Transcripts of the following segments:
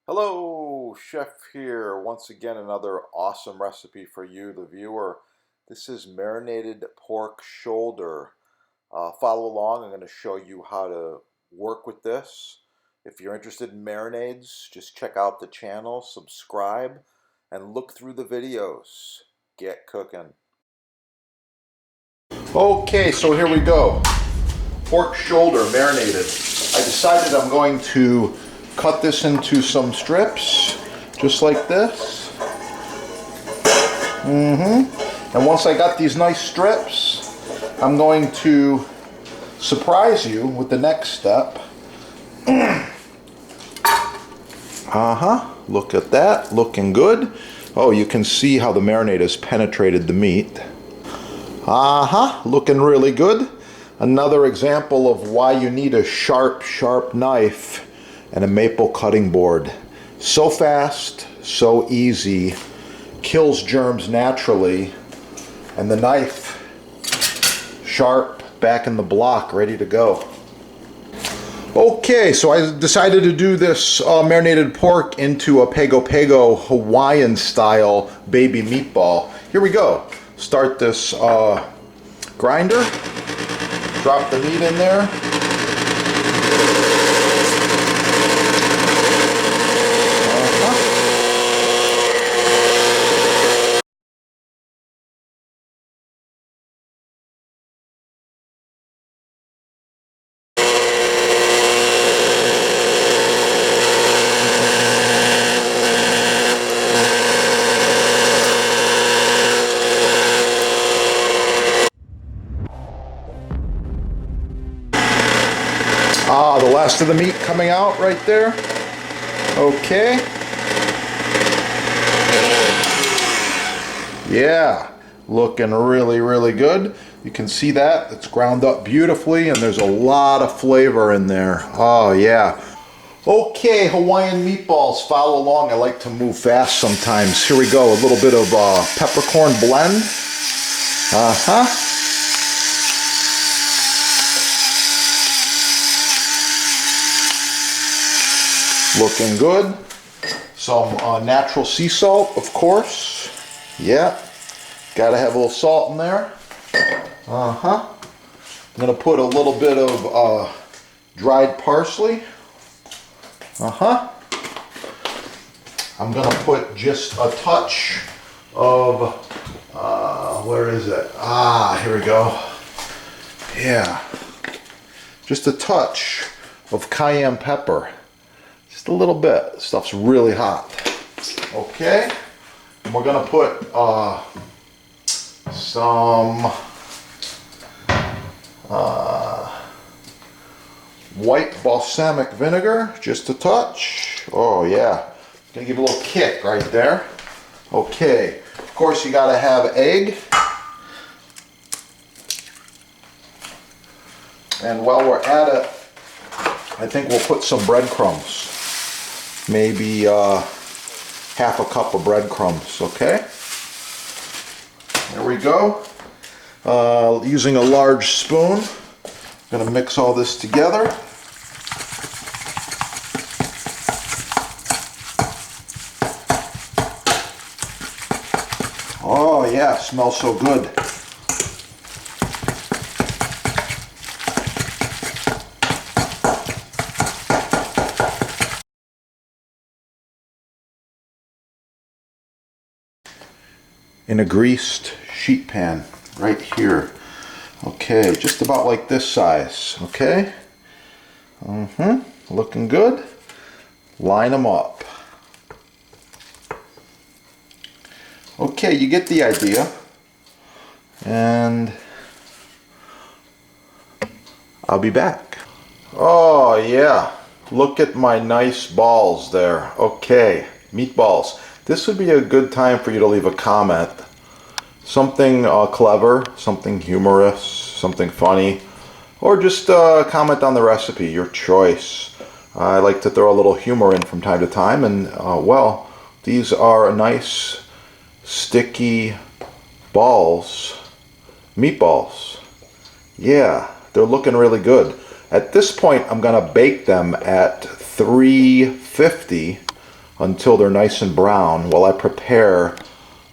Hello, Chef here. Once again, another awesome recipe for you, the viewer. This is marinated pork shoulder. Follow along. I'm going to show you how to work with this. If you're interested in marinades, just check out the channel, subscribe, and look through the videos. Get cooking. Okay, so here we go. Pork shoulder marinated. I decided I'm going to cut this into some strips, just like this. And once I got these nice strips, I'm going to surprise you with the next step. Look at that, looking good. Oh, you can see how the marinade has penetrated the meat. Looking really good. Another example of why you need a sharp knife and a maple cutting board. So fast, so easy, kills germs naturally, and the knife, sharp, back in the block, ready to go. Okay, so I decided to do this marinated pork into a Pago Hawaiian style baby meatball. Here we go. Start this grinder, drop the meat in there. The last of the meat coming out right there. Okay. Yeah, looking really good. You can see that. It's ground up beautifully and there's a lot of flavor in there. Oh yeah. Okay, Hawaiian meatballs, follow along. I like to move fast sometimes. Here we go, a little bit of peppercorn blend. Looking good. Some natural sea salt, of course. Yeah, gotta have a little salt in there. I'm gonna put a little bit of dried parsley. I'm gonna put just a touch of, where is it? Here we go. Yeah, just a touch of cayenne pepper. Just a little bit. This stuff's really hot. Okay, and we're gonna put some white balsamic vinegar, just a touch. Oh yeah, gonna give a little kick right there. Okay, of course you gotta have egg. And while we're at it, I think we'll put some breadcrumbs. Maybe half a cup of breadcrumbs, okay? There we go. Using a large spoon, I'm gonna mix all this together. Oh yeah, smells so good. In a greased sheet pan right here. Okay, just about like this size, okay? Looking good. Line them up. Okay, you get the idea. And I'll be back. Oh yeah, look at my nice balls there. Okay, meatballs. This would be a good time for you to leave a comment. Something clever, something humorous, something funny, or just comment on the recipe, your choice. I like to throw a little humor in from time to time, and well, these are nice, sticky balls, meatballs. Yeah, they're looking really good. At this point, I'm gonna bake them at 350 until they're nice and brown while I prepare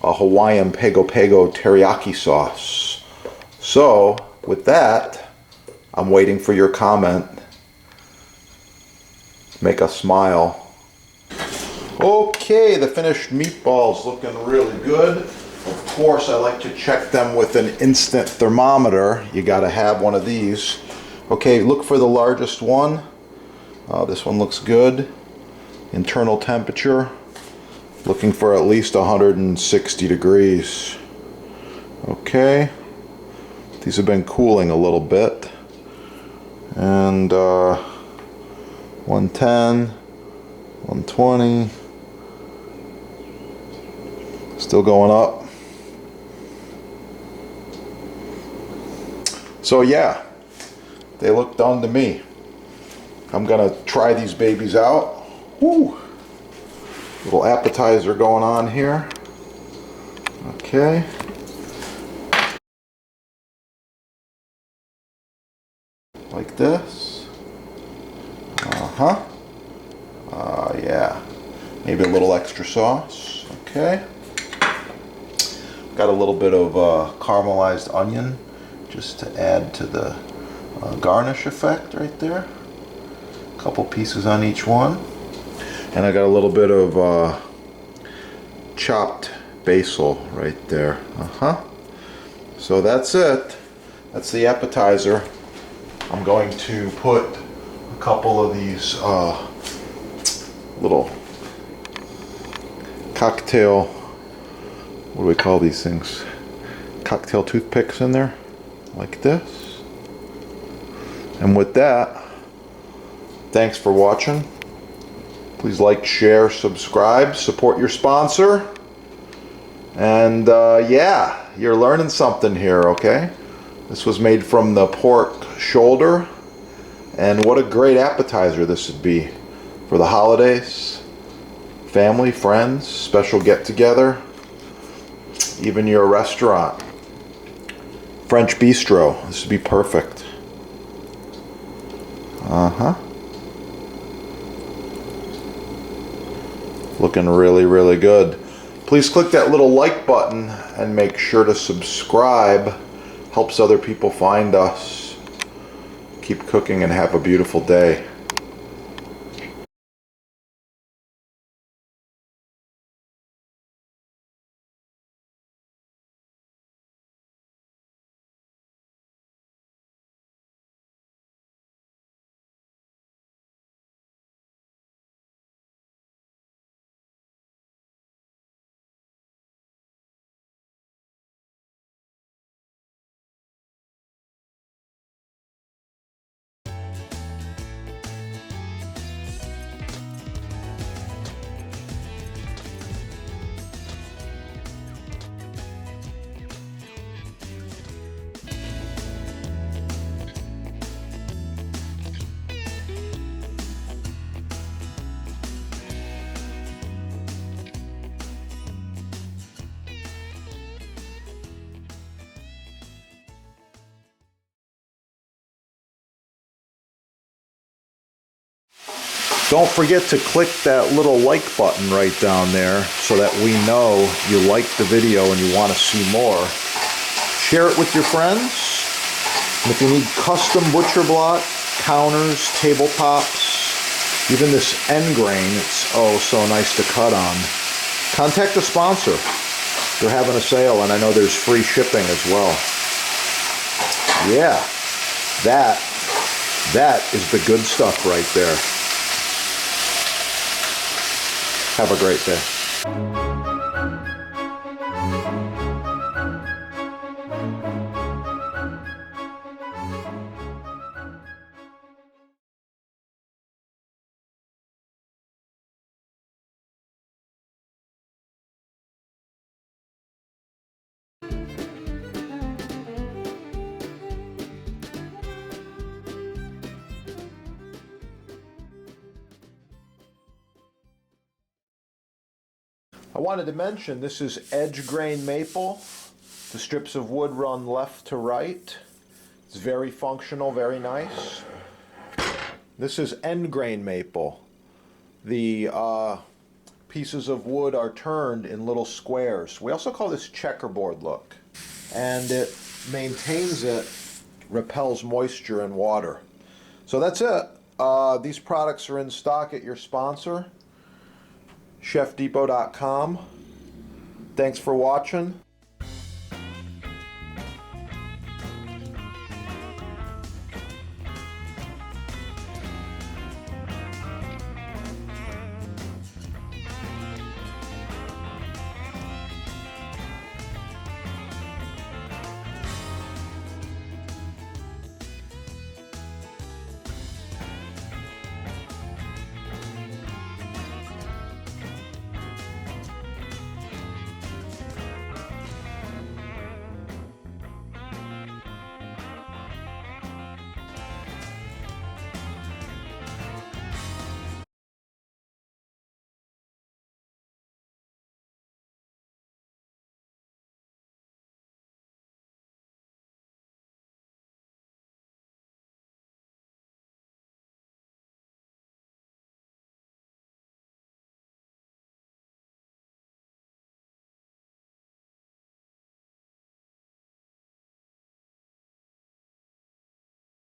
a Hawaiian Pago Pago teriyaki sauce. So, with that, I'm waiting for your comment. Make us smile. Okay, the finished meatballs looking really good. Of course, I like to check them with an instant thermometer. You gotta have one of these. Okay, look for the largest one. This one looks good. Internal temperature, looking for at least 160 degrees. Okay, these have been cooling a little bit. And 110, 120, still going up. So yeah, they look done to me. I'm gonna try these babies out. Woo! Little appetizer going on here. Okay. Like this. Yeah. Maybe a little extra sauce. Okay. Got a little bit of caramelized onion just to add to the garnish effect right there. A couple pieces on each one. And I got a little bit of chopped basil right there. So that's it. That's the appetizer. I'm going to put a couple of these little cocktail, what do we call these things? Cocktail toothpicks in there, like this. And with that, thanks for watching. Please like, share, subscribe, support your sponsor. And yeah, you're learning something here, okay? This was made from the pork shoulder. And what a great appetizer this would be for the holidays. Family, friends, special get-together. Even your restaurant. French bistro. This would be perfect. Looking really, really good. Please click that little like button and make sure to subscribe. Helps other people find us. Keep cooking and have a beautiful day. Don't forget to click that little like button right down there so that we know you like the video and you want to see more. Share it with your friends. And if you need custom butcher block, counters, tabletops, even this end grain, it's oh so nice to cut on. Contact the sponsor. They're having a sale and I know there's free shipping as well. Yeah, that is the good stuff right there. Have a great day. I wanted to mention this is edge grain maple. The strips of wood run left to right. It's very functional, very nice. This is end grain maple. The pieces of wood are turned in little squares. We also call this checkerboard look. And it maintains it, repels moisture and water. So that's it. These products are in stock at your sponsor, chefdepot.com. Thanks for watching.